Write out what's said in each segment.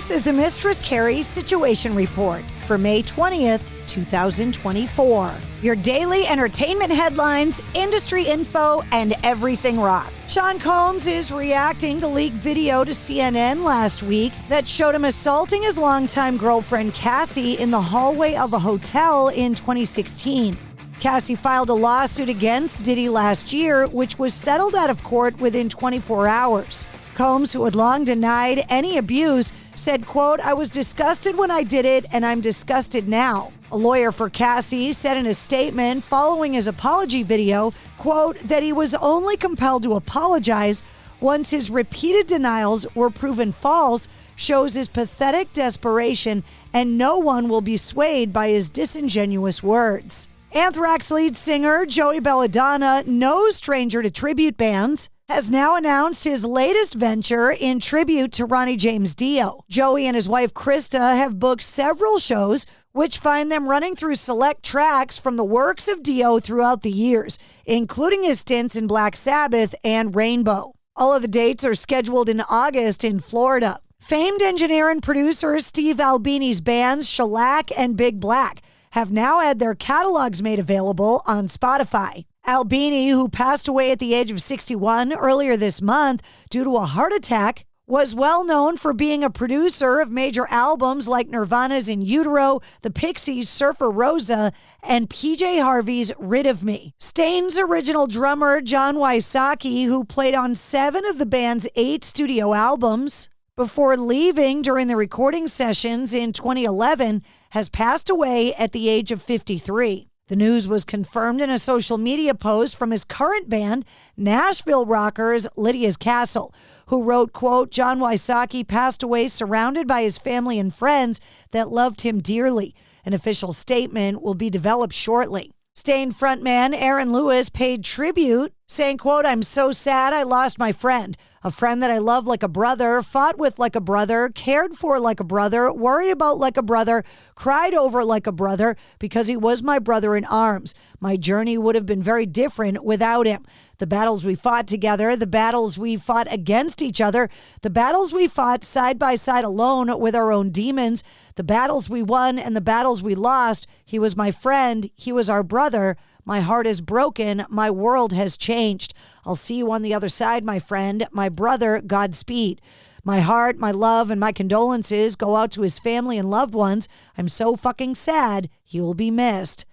This is the Mistress Carrie Situation Report for May 20th, 2024. Your daily entertainment headlines, industry info, and everything rock. Sean Combs is reacting to leaked video to CNN last week that showed him assaulting his longtime girlfriend Cassie in the hallway of a hotel in 2016. Cassie filed a lawsuit against Diddy last year, which was settled out of court within 24 hours. Combs, who had long denied any abuse, said, quote, "I was disgusted when I did it, and I'm disgusted now." A lawyer for Cassie said in a statement following his apology video, quote, that he was only compelled to apologize once his repeated denials were proven false, shows his pathetic desperation, and no one will be swayed by his disingenuous words. Anthrax lead singer Joey Belladonna, no stranger to tribute bands, has now announced his latest venture in tribute to Ronnie James Dio. Joey and his wife Krista have booked several shows, which find them running through select tracks from the works of Dio throughout the years, including his stints in Black Sabbath and Rainbow. All of the dates are scheduled in August in Florida. Famed engineer and producer Steve Albini's bands Shellac and Big Black have now had their catalogs made available on Spotify. Albini, who passed away at the age of 61 earlier this month due to a heart attack, was well known for being a producer of major albums like Nirvana's In Utero, the Pixies' Surfer Rosa, and PJ Harvey's Rid of Me. Stain's original drummer John Wysocki, who played on 7 of the band's 8 studio albums before leaving during the recording sessions in 2011, has passed away at the age of 53. The news was confirmed in a social media post from his current band, Nashville rockers Lydia's Castle, who wrote, quote, "John Wysocki passed away surrounded by his family and friends that loved him dearly. An official statement will be developed shortly." Stain frontman Aaron Lewis paid tribute, saying, quote, "I'm so sad I lost my friend. A friend that I loved like a brother, fought with like a brother, cared for like a brother, worried about like a brother, cried over like a brother, because he was my brother in arms. My journey would have been very different without him. The battles we fought together, the battles we fought against each other, the battles we fought side by side alone with our own demons, the battles we won and the battles we lost. He was my friend. He was our brother. My heart is broken. My world has changed. I'll see you on the other side, my friend. My brother, Godspeed. My heart, my love, and my condolences go out to his family and loved ones. I'm so fucking sad. He will be missed."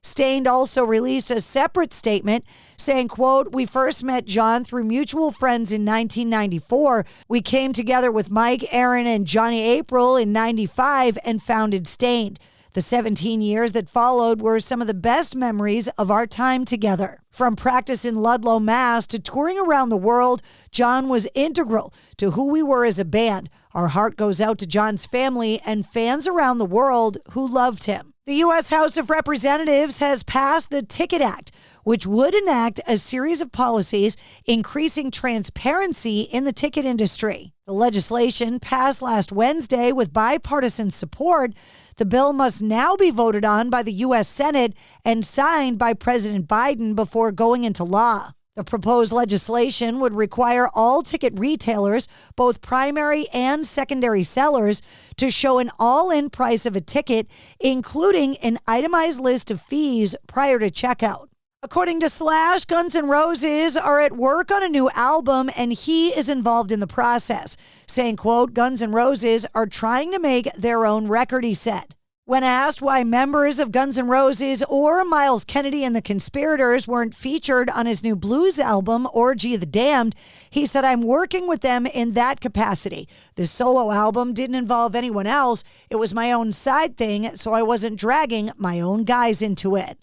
Stained also released a separate statement saying, quote, "We first met John through mutual friends in 1994. We came together with Mike, Aaron, and Johnny April in 95 and founded Stained. The 17 years that followed were some of the best memories of our time together. From practice in Ludlow, Mass. to touring around the world, John was integral to who we were as a band. Our heart goes out to John's family and fans around the world who loved him." The U.S. House of Representatives has passed the Ticket Act, which would enact a series of policies increasing transparency in the ticket industry. The legislation passed last Wednesday with bipartisan support. The bill must now be voted on by the U.S. Senate and signed by President Biden before going into law. The proposed legislation would require all ticket retailers, both primary and secondary sellers, to show an all-in price of a ticket, including an itemized list of fees prior to checkout. According to Slash, Guns N' Roses are at work on a new album, and he is involved in the process, saying, quote, "Guns N' Roses are trying to make their own record," he said. When asked why members of Guns N' Roses or Miles Kennedy and the Conspirators weren't featured on his new blues album, Orgy of the Damned, he said, "I'm working with them in that capacity. The solo album didn't involve anyone else. It was my own side thing, so I wasn't dragging my own guys into it."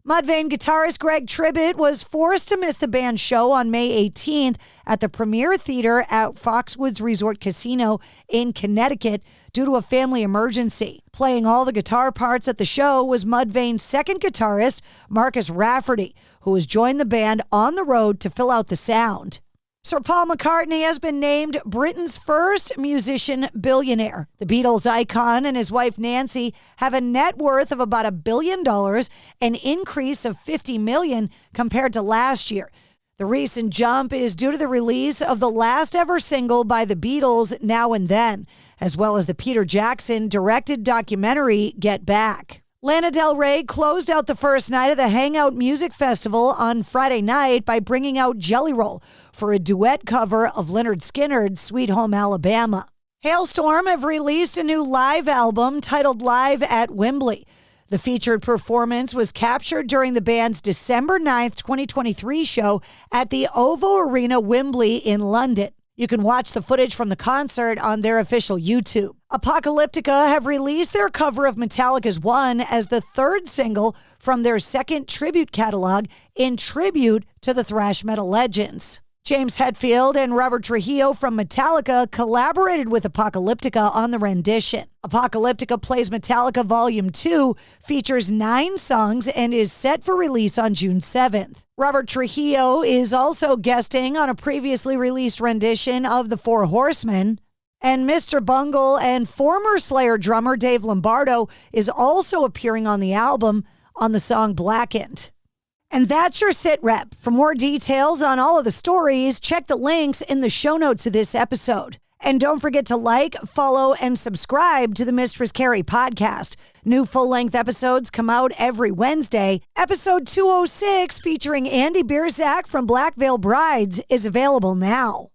Mudvayne guitarist Dio Tribute was forced to miss the band's show on May 18th at the Premier Theater at Foxwoods Resort Casino in Connecticut due to a family emergency. Playing all the guitar parts at the show was Mudvayne's second guitarist, Marcus Rafferty, who has joined the band on the road to fill out the sound. Sir Paul McCartney has been named Britain's first musician billionaire. The Beatles icon and his wife Nancy have a net worth of about $1 billion, an increase of $50 million compared to last year. The recent jump is due to the release of the last ever single by the Beatles, Now and Then. as well as the Peter Jackson-directed documentary Get Back. Lana Del Rey closed out the first night of the Hangout Music Festival on Friday night by bringing out Jelly Roll for a duet cover of Lynyrd Skynyrd's Sweet Home Alabama. Halestorm have released a new live album titled Live at Wembley. The featured performance was captured during the band's December 9th, 2023 show at the OVO Arena, Wembley in London. You can watch the footage from the concert on their official YouTube. Apocalyptica have released their cover of Metallica's One as the third single from their second tribute catalog in tribute to the thrash metal legends. James Hetfield and Robert Trujillo from Metallica collaborated with Apocalyptica on the rendition. Apocalyptica Plays Metallica Volume 2 features 9 songs and is set for release on June 7th. Robert Trujillo is also guesting on a previously released rendition of The Four Horsemen. And Mr. Bungle and former Slayer drummer Dave Lombardo is also appearing on the album on the song Blackened. And that's your sit rep. For more details on all of the stories, check the links in the show notes of this episode. And don't forget to like, follow, and subscribe to the Mistress Carrie Podcast. New full-length episodes come out every Wednesday. Episode 206, featuring Andy Bierzak from Black Veil Brides, is available now.